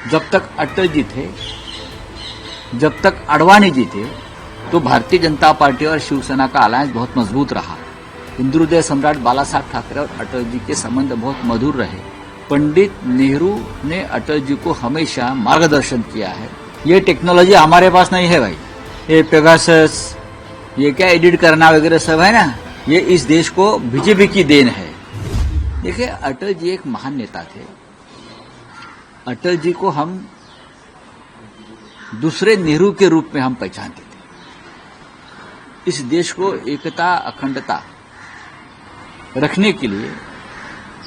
जब तक अटल जी थे, जब तक आडवाणी जी थे, तो भारतीय जनता पार्टी और शिवसेना का अलायंस बहुत मजबूत रहा। हिंदुहृदय सम्राट बाला साहब ठाकरे और अटल जी के संबंध बहुत मधुर रहे। पंडित नेहरू ने अटल जी को हमेशा मार्गदर्शन किया है। ये टेक्नोलॉजी हमारे पास नहीं है भाई, ये पेगासस, ये क्या एडिट करना वगैरह सब है ना, ये इस देश को बीजेपी की देन है। देखिए, अटल जी एक महान नेता थे। अटल जी को हम दूसरे नेहरू के रूप में हम पहचानते थे। इस देश को एकता अखंडता रखने के लिए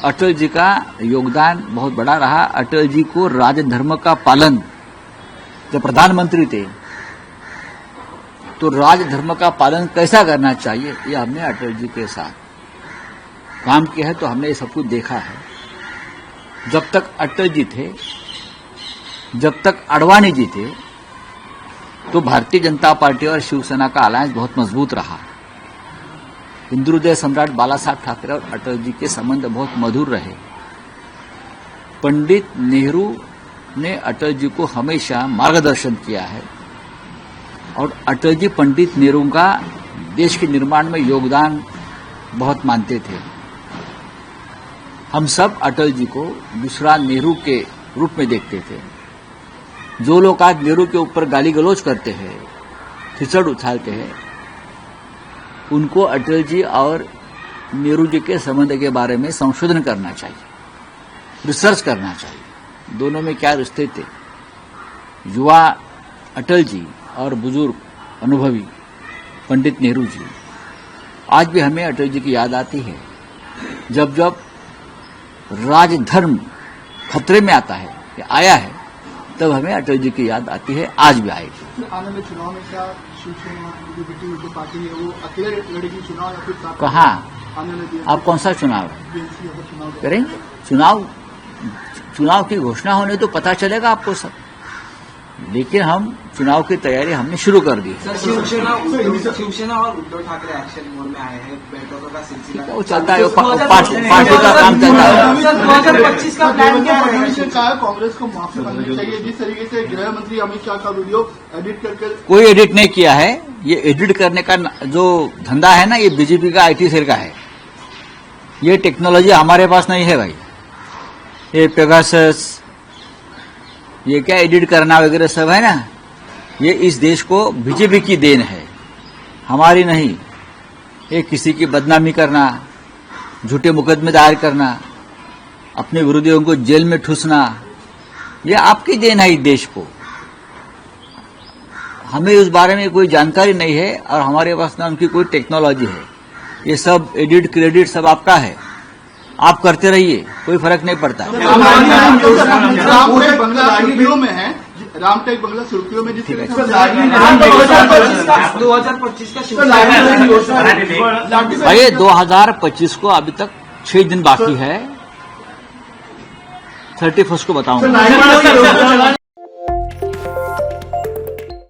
अटल जी का योगदान बहुत बड़ा रहा। अटल जी को राजधर्म का पालन, जब प्रधानमंत्री थे तो राजधर्म का पालन कैसा करना चाहिए, ये हमने अटल जी के साथ काम किया है, तो हमने ये सब कुछ देखा है। जब तक अटल जी थे, जब तक आडवाणी जी थे, तो भारतीय जनता पार्टी और शिवसेना का अलायंस बहुत मजबूत रहा। हिंदुहृदय सम्राट बाला साहब ठाकरे और अटल जी के संबंध बहुत मधुर रहे। पंडित नेहरू ने अटल जी को हमेशा मार्गदर्शन किया है और अटल जी पंडित नेहरू का देश के निर्माण में योगदान बहुत मानते थे। हम सब अटल जी को दूसरा नेहरू के रूप में देखते थे। जो लोग आज नेहरू के ऊपर गाली गलौज करते हैं, खिचड़ उछालते हैं, उनको अटल जी और नेहरू जी के संबंध के बारे में संशोधन करना चाहिए, रिसर्च करना चाहिए। दोनों में क्या रिश्ते थे। युवा अटल जी और बुजुर्ग अनुभवी पंडित नेहरू जी। आज भी हमें अटल जी की याद आती है। जब जब राजधर्म खतरे में आता है या आया है, तब हमें अटल जी की याद आती है, आज भी आएगी। आने वाले चुनाव में क्या शिवसेना जो पार्टी है वो अकेले लड़ेगी चुनाव या फिर साथ? कहाँ? आने वाले आप कौन सा चुनाव चुनाव करेंगे? चुनाव की घोषणा होने तो पता चलेगा आपको सब, लेकिन हम चुनाव की तैयारी हमने शुरू कर दी है। शिवसेना और उद्धव ठाकरे एक्शन मोड में आए हैं, बैठकों का सिलसिला वो चलता है, पार्टी का काम चलता है। 2025 का प्लान क्या है? कांग्रेस को माफी मांगनी चाहिए। जिस तरीके से गृह मंत्री अमित शाह का वीडियो एडिट करके, कोई एडिट नहीं किया है। ये एडिट करने का जो धंधा है ना, ये बीजेपी का आईटी सेल का है। ये टेक्नोलॉजी हमारे पास नहीं है भाई, ये पेगासस, ये क्या एडिट करना वगैरह सब है ना, ये इस देश को बीजेपी की देन है, हमारी नहीं। ये किसी की बदनामी करना, झूठे मुकदमे दायर करना, अपने विरोधियों को जेल में ठूसना, ये आपकी देन है इस देश को। हमें उस बारे में कोई जानकारी नहीं है और हमारे पास ना उनकी कोई टेक्नोलॉजी है। ये सब एडिट क्रेडिट सब आपका है, आप करते रहिए, कोई फर्क नहीं पड़ता। सुर्खियों में है, रामटेक बंगला सुर्खियों में, जिस तरह से 2025 का भाई 2025 को अभी तक 6 दिन बाकी है, 31 को बताऊंगा।